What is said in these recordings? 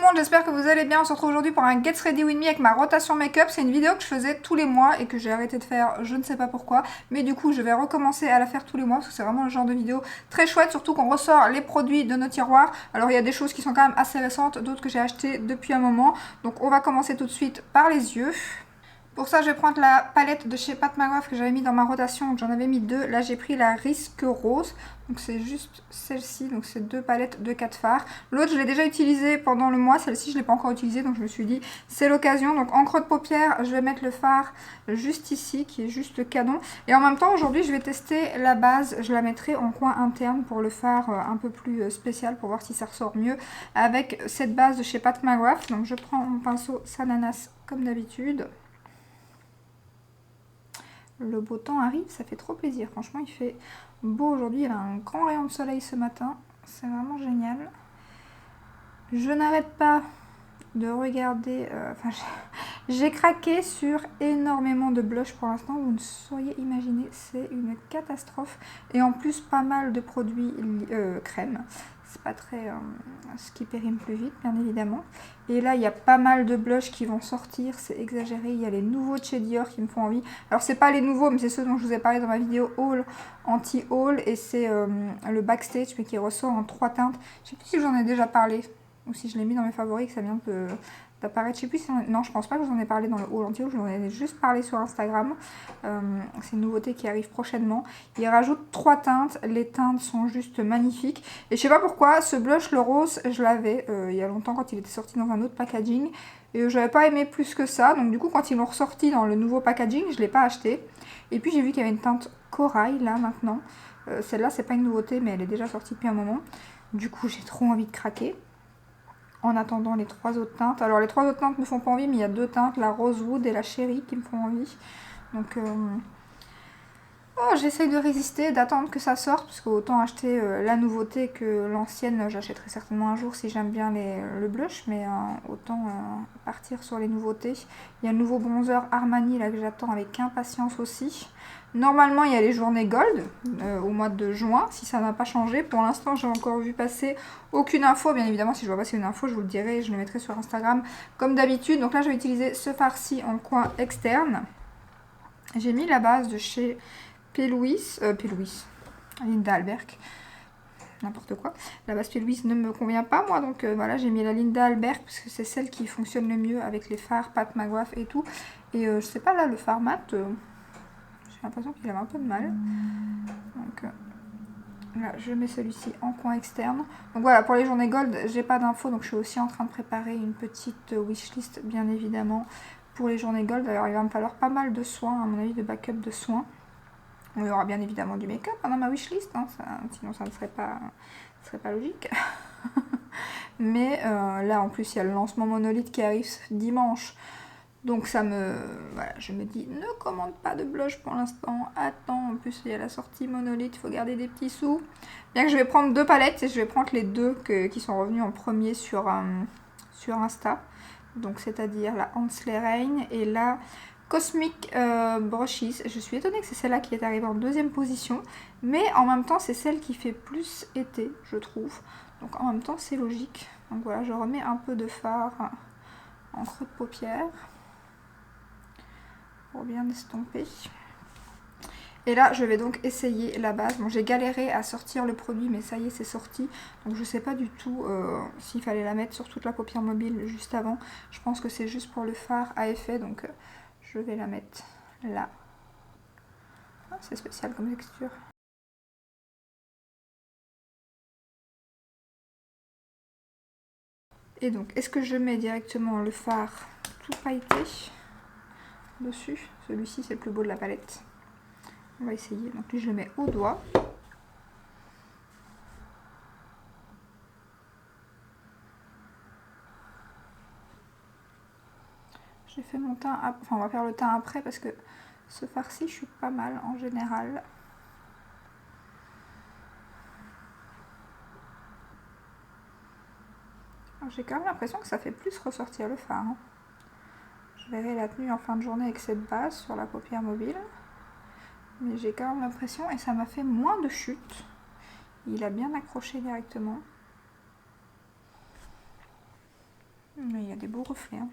monde, j'espère que vous allez bien. On se retrouve aujourd'hui pour un Get Ready With Me avec ma rotation make-up. C'est une vidéo que je faisais tous les mois et que j'ai arrêté de faire, je ne sais pas pourquoi. Mais du coup, je vais recommencer à la faire tous les mois parce que c'est vraiment le genre de vidéo très chouette, surtout qu'on ressort les produits de nos tiroirs. Alors il y a des choses qui sont quand même assez récentes, d'autres que j'ai achetées depuis un moment. Donc on va commencer tout de suite par les yeux. Pour ça, je vais prendre la palette de chez Pat McGrath que j'avais mis dans ma rotation. J'en avais mis deux. Là, j'ai pris la Risque Rose. Donc, c'est juste celle-ci. Donc, c'est deux palettes de 4 fards. L'autre, je l'ai déjà utilisée pendant le mois. Celle-ci, je ne l'ai pas encore utilisée. Donc, je me suis dit, c'est l'occasion. Donc, en creux de paupière, je vais mettre le fard juste ici, qui est juste le canon. Et en même temps, aujourd'hui, je vais tester la base. Je la mettrai en coin interne pour le fard un peu plus spécial, pour voir si ça ressort mieux avec cette base de chez Pat McGrath. Donc, je prends mon pinceau Sananas comme d'habitude. Le beau temps arrive, ça fait trop plaisir. Franchement, il fait beau aujourd'hui. Il y a un grand rayon de soleil ce matin. C'est vraiment génial. Je n'arrête pas de regarder... j'ai craqué sur énormément de blush pour l'instant. Vous ne sauriez imaginer. C'est une catastrophe. Et en plus, pas mal de produits crème. C'est pas très... ce qui périme plus vite, bien évidemment. Et là, il y a pas mal de blushs qui vont sortir. C'est exagéré. Il y a les nouveaux de chez Dior qui me font envie. Alors, c'est pas les nouveaux, mais c'est ceux dont je vous ai parlé dans ma vidéo haul, anti-haul. Et c'est le Backstage, mais qui ressort en 3 teintes. Je sais plus si j'en ai déjà parlé. Ou si je l'ai mis dans mes favoris, que ça vient d'apparaître. Je sais plus si... Non, je pense pas que je vous en ai parlé dans le haul anti-haul. Je vous en ai juste parlé sur Instagram. C'est une nouveauté qui arrive prochainement. Il rajoute 3 teintes. Les teintes sont juste magnifiques. Et je sais pas pourquoi, ce blush, le rose, je l'avais il y a longtemps quand il était sorti dans un autre packaging. Et je n'avais pas aimé plus que ça. Donc du coup, quand ils l'ont ressorti dans le nouveau packaging, je ne l'ai pas acheté. Et puis j'ai vu qu'il y avait une teinte corail là maintenant. Celle-là, c'est pas une nouveauté, mais elle est déjà sortie depuis un moment. Du coup, j'ai trop envie de craquer. En attendant les 3 autres teintes. Alors les 3 autres teintes me font pas envie, mais il y a 2 teintes, la Rosewood et la Cherry, qui me font envie. Donc j'essaye de résister, d'attendre que ça sorte, parce qu'autant acheter la nouveauté que l'ancienne, j'achèterai certainement un jour si j'aime bien le blush, mais autant partir sur les nouveautés. Il y a le nouveau bronzer Armani là que j'attends avec impatience aussi. Normalement, il y a les journées gold au mois de juin, si ça n'a pas changé. Pour l'instant, j'ai encore vu passer aucune info. Bien évidemment, si je vois passer une info, je vous le dirai, je le mettrai sur Instagram comme d'habitude. Donc là, je vais utiliser ce fard-ci en coin externe. J'ai mis la base de chez P. Louis, Linda Albert, n'importe quoi. La base P. Louis ne me convient pas moi, donc voilà, j'ai mis la Linda Albert parce que c'est celle qui fonctionne le mieux avec les fards Pat McGrath et tout. Et je sais pas, là, le fard mat, j'ai l'impression qu'il avait un peu de mal. Donc là, je mets celui-ci en coin externe. Donc voilà, pour les journées gold, j'ai pas d'infos, donc je suis aussi en train de préparer une petite wishlist, bien évidemment, pour les journées gold. Alors il va me falloir pas mal de soins, à mon avis, de backup de soins. Il y aura bien évidemment du make-up dans ma wishlist, hein, sinon ça ne serait pas logique. Mais là en plus il y a le lancement Monolith qui arrive dimanche. Donc ça me... Voilà, je me dis, ne commande pas de blush pour l'instant. Attends, en plus il y a la sortie Monolith, il faut garder des petits sous. Bien que je vais prendre 2 palettes et je vais prendre les 2 qui sont revenus en premier sur Insta. Donc c'est-à-dire la Hansley Rain et la... Cosmic Brushes, je suis étonnée que c'est celle-là qui est arrivée en 2e position, mais en même temps c'est celle qui fait plus été, je trouve, donc en même temps c'est logique. Donc voilà, je remets un peu de fard en creux de paupière pour bien estomper. Et là je vais donc essayer la base. Bon, j'ai galéré à sortir le produit, mais ça y est, c'est sorti, donc je sais pas du tout s'il fallait la mettre sur toute la paupière mobile juste avant. Je pense que c'est juste pour le fard à effet, donc je vais la mettre là. Ah, c'est spécial comme texture. Et donc, est-ce que je mets directement le fard tout pailleté dessus? Celui-ci, c'est le plus beau de la palette. On va essayer. Donc lui, je le mets au doigt. J'ai fait mon teint... Enfin, on va faire le teint après parce que ce fard-ci, je suis pas mal en général. J'ai quand même l'impression que ça fait plus ressortir le fard. Hein. Je verrai la tenue en fin de journée avec cette base sur la paupière mobile. Mais j'ai quand même l'impression, et ça m'a fait moins de chute. Il a bien accroché directement. Mais il y a des beaux reflets. Hein.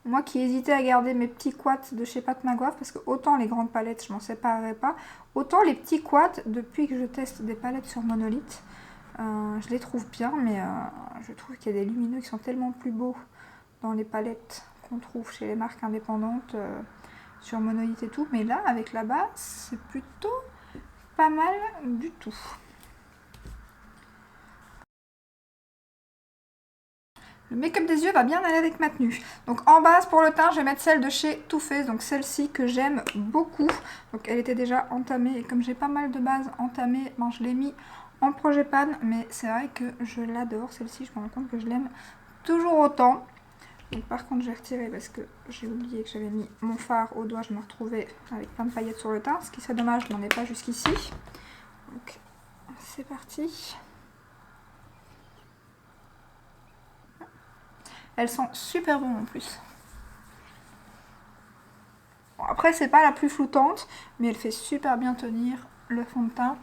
Moi qui hésitais à garder mes petits quads de chez Pat McGrath, parce que autant les grandes palettes je m'en séparerai pas, autant les petits quads, depuis que je teste des palettes sur monolithe, je les trouve bien, mais je trouve qu'il y a des lumineux qui sont tellement plus beaux dans les palettes qu'on trouve chez les marques indépendantes sur monolithe et tout. Mais là, avec la base, c'est plutôt pas mal du tout. Le make-up des yeux va bien aller avec ma tenue. Donc en base pour le teint, je vais mettre celle de chez Too Faced, donc celle-ci que j'aime beaucoup. Donc elle était déjà entamée et comme j'ai pas mal de bases entamées, ben, je l'ai mis en projet pan. Mais c'est vrai que je l'adore celle-ci, je me rends compte que je l'aime toujours autant. Donc par contre je vais retirer parce que j'ai oublié que j'avais mis mon fard au doigt, je me retrouvais avec plein de paillettes sur le teint. Ce qui serait dommage, je n'en ai pas jusqu'ici. Donc c'est parti. Elle sent super bon en plus. Bon, après, c'est pas la plus floutante, mais elle fait super bien tenir le fond de teint.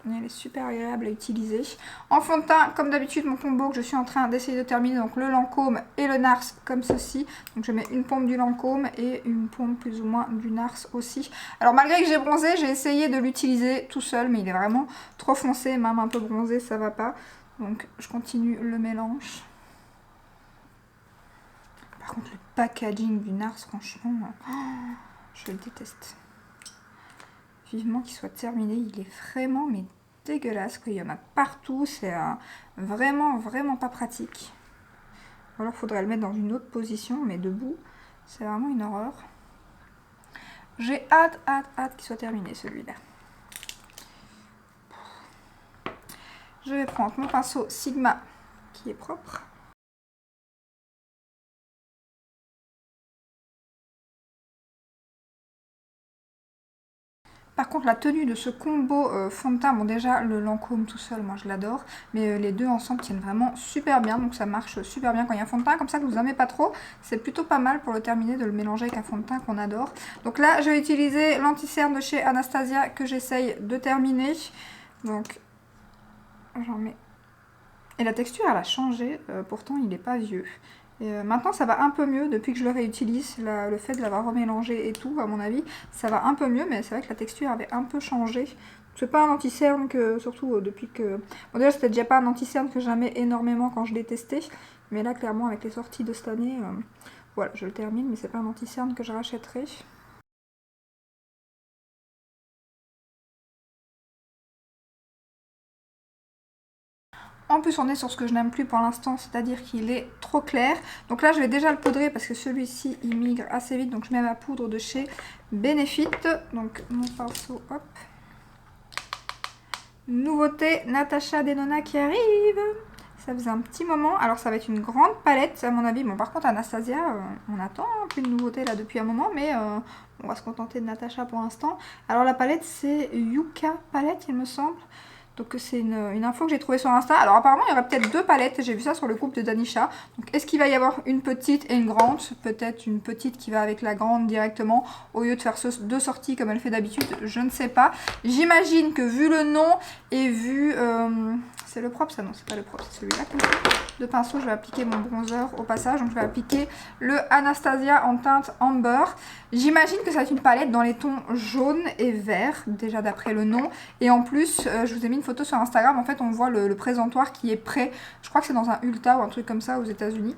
Et elle est super agréable à utiliser. En fond de teint, comme d'habitude, mon combo que je suis en train d'essayer de terminer, donc le Lancôme et le Nars comme ceci. Donc je mets une pompe du Lancôme et une pompe plus ou moins du Nars aussi. Alors malgré que j'ai bronzé, j'ai essayé de l'utiliser tout seul, mais il est vraiment trop foncé, même un peu bronzé, ça va pas. Donc je continue le mélange. Par contre, le packaging du Nars, franchement, je le déteste. Vivement qu'il soit terminé, il est vraiment mais dégueulasse. Quoi. Il y en a partout, c'est vraiment, vraiment pas pratique. Ou alors, il faudrait le mettre dans une autre position, mais debout, c'est vraiment une horreur. J'ai hâte qu'il soit terminé, celui-là. Je vais prendre mon pinceau Sigma, qui est propre. Par contre, la tenue de ce combo fond de teint, bon déjà le Lancôme tout seul, moi je l'adore, mais les deux ensemble tiennent vraiment super bien, donc ça marche super bien quand il y a un fond de teint comme ça que vous n'aimez pas trop. C'est plutôt pas mal pour le terminer de le mélanger avec un fond de teint qu'on adore. Donc là, je vais utiliser l'anti-cerne de chez Anastasia que j'essaye de terminer. Donc, j'en mets... Et la texture, elle a changé, pourtant il n'est pas vieux. Et maintenant ça va un peu mieux depuis que je le réutilise, le fait de l'avoir remélangé et tout, à mon avis, ça va un peu mieux, mais c'est vrai que la texture avait un peu changé. C'est pas un anti-cerne que, surtout depuis que... Bon déjà c'était déjà pas un anti-cerne que j'aimais énormément quand je l'ai testé, mais là clairement avec les sorties de cette année, voilà, je le termine, mais c'est pas un anti-cerne que je rachèterai. En plus on est sur ce que je n'aime plus pour l'instant, c'est-à-dire qu'il est trop clair. Donc là je vais déjà le poudrer parce que celui-ci il migre assez vite. Donc je mets ma poudre de chez Benefit. Donc mon pinceau, hop. Nouveauté Natasha Denona qui arrive. Ça faisait un petit moment. Alors ça va être une grande palette à mon avis. Bon par contre Anastasia, on attend plus de nouveautés là depuis un moment. Mais on va se contenter de Natasha pour l'instant. Alors la palette c'est Yuka palette il me semble. Donc c'est une info que j'ai trouvée sur Insta. Alors apparemment il y aurait peut-être deux palettes, j'ai vu ça sur le groupe de Danisha. Donc est-ce qu'il va y avoir une petite et une grande? Peut-être une petite qui va avec la grande directement au lieu de faire deux sorties comme elle fait d'habitude, je ne sais pas. J'imagine que vu le nom et vu... c'est le propre ça? Non c'est pas le propre, c'est celui-là. De pinceau je vais appliquer mon bronzer au passage. Donc je vais appliquer le Anastasia en teinte Amber. J'imagine que ça va être une palette dans les tons jaune et vert, déjà d'après le nom. Et en plus, je vous ai mis une photo sur Instagram. En fait, on voit le présentoir qui est prêt. Je crois que c'est dans un Ulta ou un truc comme ça aux États-Unis.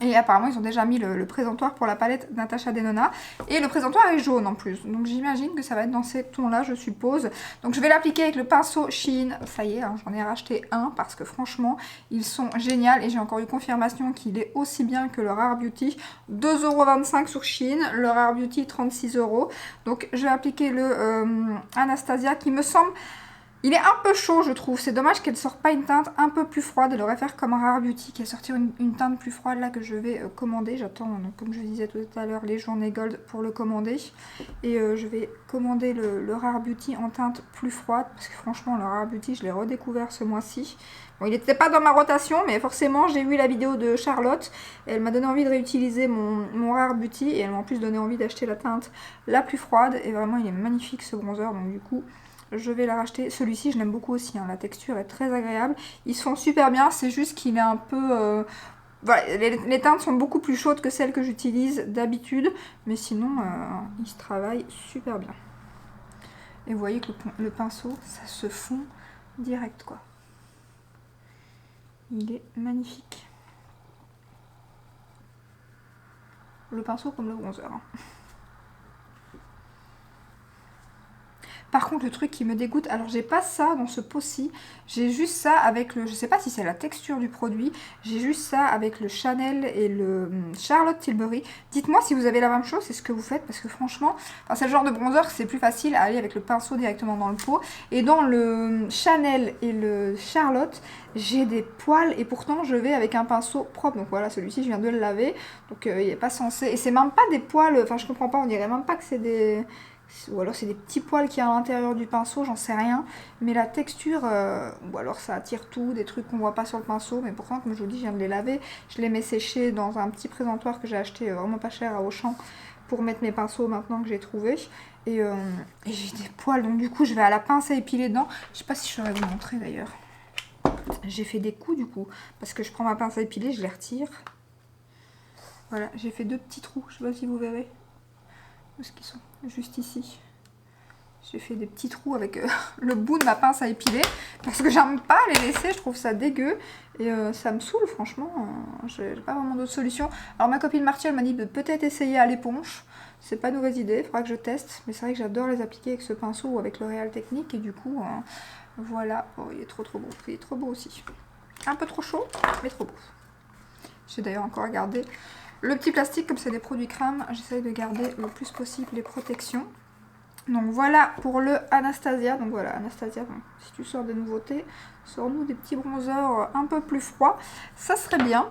Et apparemment, ils ont déjà mis le présentoir pour la palette Natasha Denona. Et le présentoir est jaune en plus. Donc j'imagine que ça va être dans ces tons-là, je suppose. Donc je vais l'appliquer avec le pinceau Shein. Ça y est, hein, j'en ai racheté un parce que franchement, ils sont géniaux. Et j'ai encore eu confirmation qu'il est aussi bien que le Rare Beauty. 2,25 € sur Shein. Le Rare Beauty, 36 €. Donc je vais appliquer le Anastasia qui me semble... Il est un peu chaud je trouve, c'est dommage qu'elle ne sorte pas une teinte un peu plus froide. Elle aurait faire comme un Rare Beauty qui a sorti une teinte plus froide là que je vais commander. J'attends, comme je disais tout à l'heure, les journées gold pour le commander. Et je vais commander le Rare Beauty en teinte plus froide parce que franchement le Rare Beauty je l'ai redécouvert ce mois-ci. Bon, il n'était pas dans ma rotation mais forcément j'ai vu la vidéo de Charlotte et elle m'a donné envie de réutiliser mon Rare Beauty et elle m'a en plus donné envie d'acheter la teinte la plus froide. Et vraiment il est magnifique ce bronzer, donc du coup... je vais la racheter. Celui-ci, je l'aime beaucoup aussi, hein. La texture est très agréable. Ils se font super bien, c'est juste qu'il est un peu... Voilà, les teintes sont beaucoup plus chaudes que celles que j'utilise d'habitude, mais sinon, ils se travaillent super bien. Et vous voyez que le pinceau, ça se fond direct, quoi. Il est magnifique. Le pinceau comme le bronzer, hein. Par contre, le truc qui me dégoûte, alors j'ai pas ça dans ce pot-ci, j'ai juste ça avec le, je sais pas si c'est la texture du produit, j'ai juste ça avec le Chanel et le Charlotte Tilbury. Dites-moi si vous avez la même chose, c'est ce que vous faites, parce que franchement, enfin, c'est le genre de bronzer que c'est plus facile à aller avec le pinceau directement dans le pot. Et dans le Chanel et le Charlotte, j'ai des poils et pourtant je vais avec un pinceau propre. Donc voilà, celui-ci je viens de le laver, donc il n'est pas censé, et c'est même pas des poils, enfin je comprends pas, on dirait même pas que c'est des... Ou alors c'est des petits poils qu'il y a à l'intérieur du pinceau, j'en sais rien. Mais la texture, ou alors ça attire tout, des trucs qu'on voit pas sur le pinceau. Mais pourtant, comme je vous dis, je viens de les laver. Je les mets sécher dans un petit présentoir que j'ai acheté vraiment pas cher à Auchan pour mettre mes pinceaux maintenant que j'ai trouvé. Et j'ai des poils, donc du coup je vais à la pince à épiler dedans. Je sais pas si je saurais vous montrer d'ailleurs. J'ai fait des coups du coup, parce que je prends ma pince à épiler, je les retire. Voilà, j'ai fait 2 petits trous, je sais pas si vous verrez. Où est-ce qu'ils sont? Juste ici. J'ai fait des petits trous avec le bout de ma pince à épiler parce que j'aime pas les laisser, je trouve ça dégueu et ça me saoule franchement, j'ai pas vraiment d'autre solution. Alors ma copine Martial m'a dit de peut-être essayer à l'éponge, c'est pas une mauvaise idée, il faudra que je teste, mais c'est vrai que j'adore les appliquer avec ce pinceau ou avec le L'Oréal Technique et du coup voilà, oh, il est trop beau, il est trop beau aussi. Un peu trop chaud, mais trop beau. J'ai d'ailleurs encore regardé le petit plastique, comme c'est des produits crème, j'essaye de garder le plus possible les protections. Donc voilà pour le Anastasia. Donc voilà, Anastasia, bon, si tu sors des nouveautés, sors-nous des petits bronzers un peu plus froids. Ça serait bien.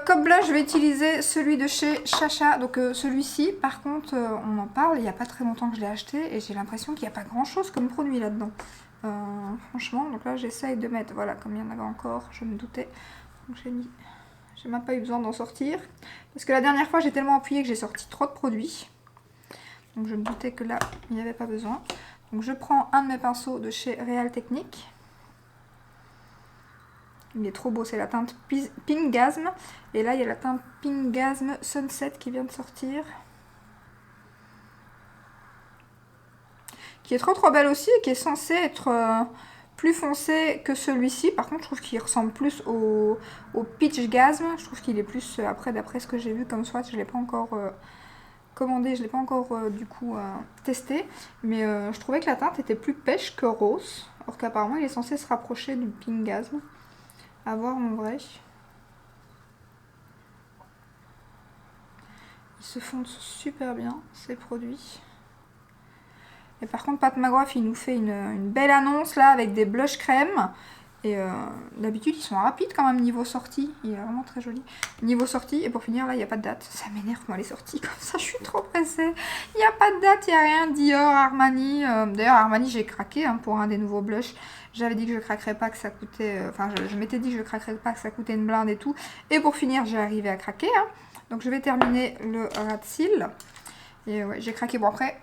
Comme blush, je vais utiliser celui de chez Chacha. Donc celui-ci, par contre, on en parle. Il n'y a pas très longtemps que je l'ai acheté et j'ai l'impression qu'il n'y a pas grand-chose comme produit là-dedans. Franchement, donc là j'essaye de mettre, voilà, comme il y en avait encore, je me doutais. Donc j'ai mis... J'ai même pas eu besoin d'en sortir. Parce que la dernière fois, j'ai tellement appuyé que j'ai sorti trop de produits. Donc je me doutais que là, il n'y avait pas besoin. Donc je prends un de mes pinceaux de chez L'Oréal Technique. Il est trop beau, c'est la teinte Pingasm. Et là, il y a la teinte Pingasm Sunset qui vient de sortir. Qui est trop belle aussi et qui est censée être... plus foncé que celui-ci. Par contre, je trouve qu'il ressemble plus au Peach Gasm. Je trouve qu'il est plus, après, d'après ce que j'ai vu comme swatch, je ne l'ai pas encore commandé, je ne l'ai pas encore du coup testé. Mais je trouvais que la teinte était plus pêche que rose. Or qu'apparemment, il est censé se rapprocher du Pink Gasm. À voir en vrai. Ils se fondent super bien, ces produits. Et par contre, Pat McGrath, il nous fait une belle annonce là avec des blush crème. Et d'habitude, ils sont rapides quand même niveau sortie. Il est vraiment très joli. Niveau sortie, et pour finir, là, il n'y a pas de date. Ça m'énerve, moi, les sorties comme ça. Je suis trop pressée. Il n'y a pas de date, il n'y a rien. Dior, Armani. D'ailleurs, Armani, j'ai craqué hein, pour un des nouveaux blushs. J'avais dit que je craquerais pas, que ça coûtait... Enfin, je m'étais dit que je craquerais pas, que ça coûtait une blinde et tout. Et pour finir, j'ai arrivé à craquer. Hein. Donc, je vais terminer le ras de cils. Et ouais, j'ai craqué. Bon, après...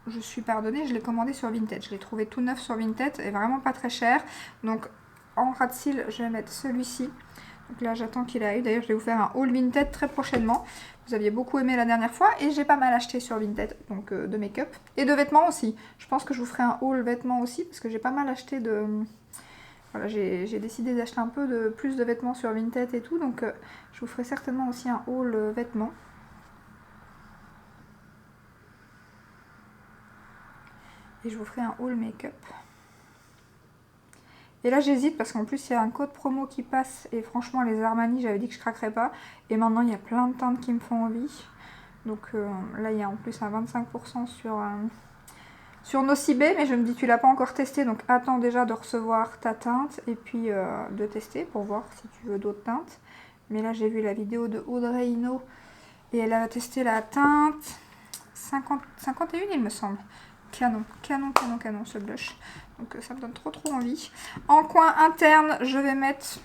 Je suis pardonnée, je l'ai commandé sur Vinted. Je l'ai trouvé tout neuf sur Vinted et vraiment pas très cher. Donc en ras de cils, je vais mettre celui-ci. Donc là, j'attends qu'il arrive. D'ailleurs, je vais vous faire un haul Vinted très prochainement. Vous aviez beaucoup aimé la dernière fois et j'ai pas mal acheté sur Vinted. Donc de make-up et de vêtements aussi. Je pense que je vous ferai un haul vêtements aussi parce que j'ai pas mal acheté de... Voilà, j'ai décidé d'acheter un peu de plus de vêtements sur Vinted et tout. Donc je vous ferai certainement aussi un haul vêtements. Et je vous ferai un haul make-up. Et là j'hésite parce qu'en plus il y a un code promo qui passe. Et franchement les Armani j'avais dit que je craquerais pas. Et maintenant il y a plein de teintes qui me font envie. Donc là il y a en plus un 25% sur Nocibé. Mais je me dis tu l'as pas encore testé. Donc attends déjà de recevoir ta teinte. Et puis de tester pour voir si tu veux d'autres teintes. Mais là j'ai vu la vidéo de Audrey Hinault. Et elle a testé la teinte 51 il me semble. Canon ce blush. Donc ça me donne trop envie. En coin interne, je vais mettre...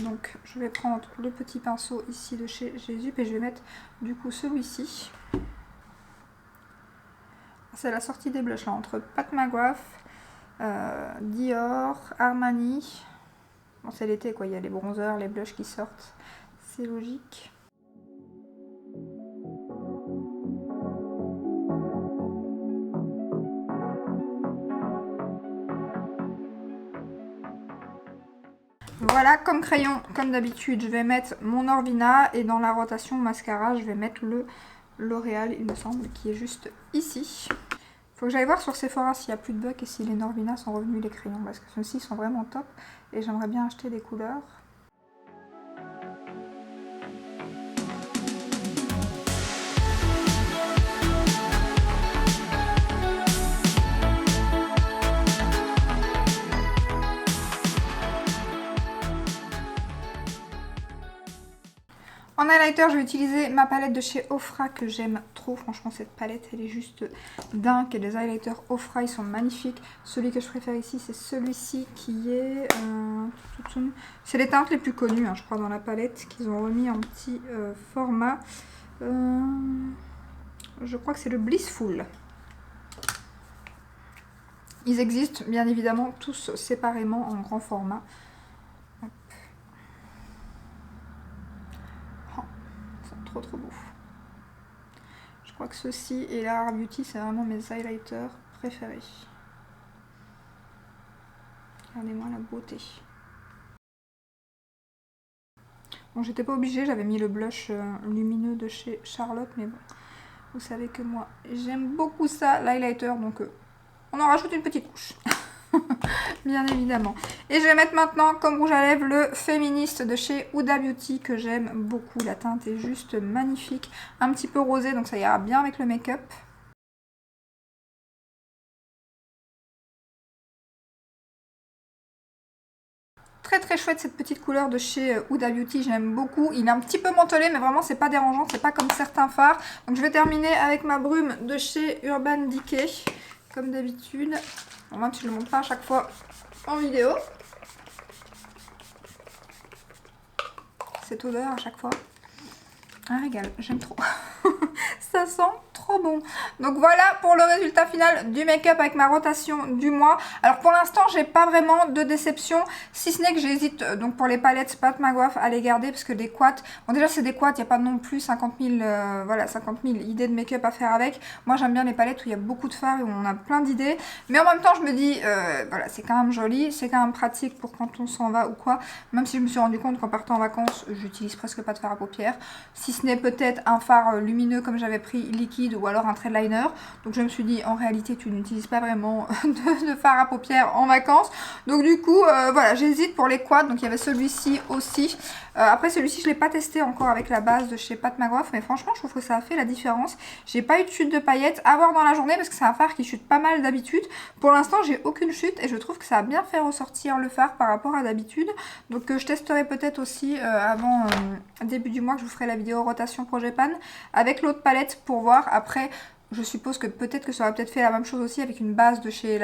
Donc je vais prendre le petit pinceau ici de chez Jésus. Et je vais mettre du coup celui-ci. C'est la sortie des blushs là, entre Pat McGrath, Dior, Armani. Bon, c'est l'été quoi, il y a les bronzers, les blushs qui sortent. C'est logique. Voilà, comme crayon, comme d'habitude, je vais mettre mon Orvina et dans la rotation mascara, je vais mettre le L'Oréal, il me semble, qui est juste ici. Faut que j'aille voir sur Sephora s'il n'y a plus de bugs et si les Norvina sont revenus les crayons, parce que ceux-ci sont vraiment top et j'aimerais bien acheter des couleurs. En highlighter, je vais utiliser ma palette de chez Ofra que j'aime trop. Franchement, cette palette, elle est juste dingue. Et les highlighters Ofra, ils sont magnifiques. Celui que je préfère ici, c'est celui-ci qui est... c'est les teintes les plus connues, hein, je crois, dans la palette, qu'ils ont remis en petit format. Je crois que c'est le Blissful. Ils existent, bien évidemment, tous séparément en grand format. Trop beau. Je crois que ceci et la Rare Beauty, c'est vraiment mes highlighters préférés. Regardez-moi la beauté. Bon, j'étais pas obligée, j'avais mis le blush lumineux de chez Charlotte, mais bon, vous savez que moi, j'aime beaucoup ça, l'highlighter, donc on en rajoute une petite couche. Bien évidemment. Et je vais mettre maintenant comme rouge à lèvres le féministe de chez Huda Beauty que j'aime beaucoup. La teinte est juste magnifique. Un petit peu rosé, donc ça ira bien avec le make-up. Très chouette cette petite couleur de chez Huda Beauty, j'aime beaucoup. Il est un petit peu mentholé mais vraiment c'est pas dérangeant, c'est pas comme certains fards. Donc je vais terminer avec ma brume de chez Urban Decay, comme d'habitude. Bon, même si je ne le montre pas à chaque fois en vidéo. Cette odeur à chaque fois. Un régal, j'aime trop. Ça sent trop bon. Donc voilà pour le résultat final du make-up avec ma rotation du mois. Alors pour l'instant j'ai pas vraiment de déception, si ce n'est que j'hésite donc pour les palettes Pat McGrath à les garder parce que des quads, bon déjà c'est des quads, il n'y a pas non plus 50 000 idées de make-up à faire avec. Moi j'aime bien les palettes où il y a beaucoup de fards et où on a plein d'idées, mais en même temps je me dis voilà, c'est quand même joli, c'est quand même pratique pour quand on s'en va ou quoi, même si je me suis rendu compte qu'en partant en vacances j'utilise presque pas de fard à paupières, si ce n'est peut-être un fard lumineux comme j'avais pris liquide ou alors un trait de liner. Donc je me suis dit en réalité tu n'utilises pas vraiment de fard à paupières en vacances. Donc du coup voilà, j'hésite pour les quads. Donc il y avait celui-ci aussi. Après celui-ci je ne l'ai pas testé encore avec la base de chez Pat McGrath, mais franchement je trouve que ça a fait la différence. J'ai pas eu de chute de paillettes à voir dans la journée parce que c'est un fard qui chute pas mal d'habitude. Pour l'instant j'ai aucune chute et je trouve que ça a bien fait ressortir le fard par rapport à d'habitude. Donc je testerai peut-être aussi avant début du mois que je vous ferai la vidéo rotation Projet Pan avec l'autre palette pour voir. Après je suppose que peut-être que ça aurait peut-être fait la même chose aussi avec une base de chez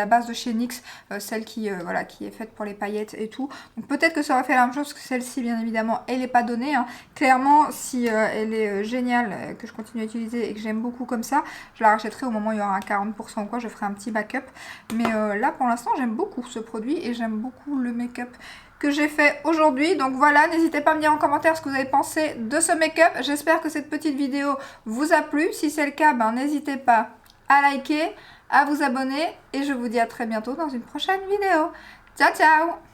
NYX, celle qui voilà, qui est faite pour les paillettes et tout. Donc peut-être que ça aurait fait la même chose, parce que celle-ci bien évidemment elle n'est pas donnée, hein. Clairement si elle est géniale, que je continue à utiliser et que j'aime beaucoup comme ça, je la rachèterai au moment où il y aura un 40% ou quoi, je ferai un petit backup. Mais là pour l'instant j'aime beaucoup ce produit et j'aime beaucoup le make-up que j'ai fait aujourd'hui. Donc voilà, n'hésitez pas à me dire en commentaire ce que vous avez pensé de ce make-up. J'espère que cette petite vidéo vous a plu. Si c'est le cas, ben, n'hésitez pas à liker, à vous abonner et je vous dis à très bientôt dans une prochaine vidéo. Ciao ciao!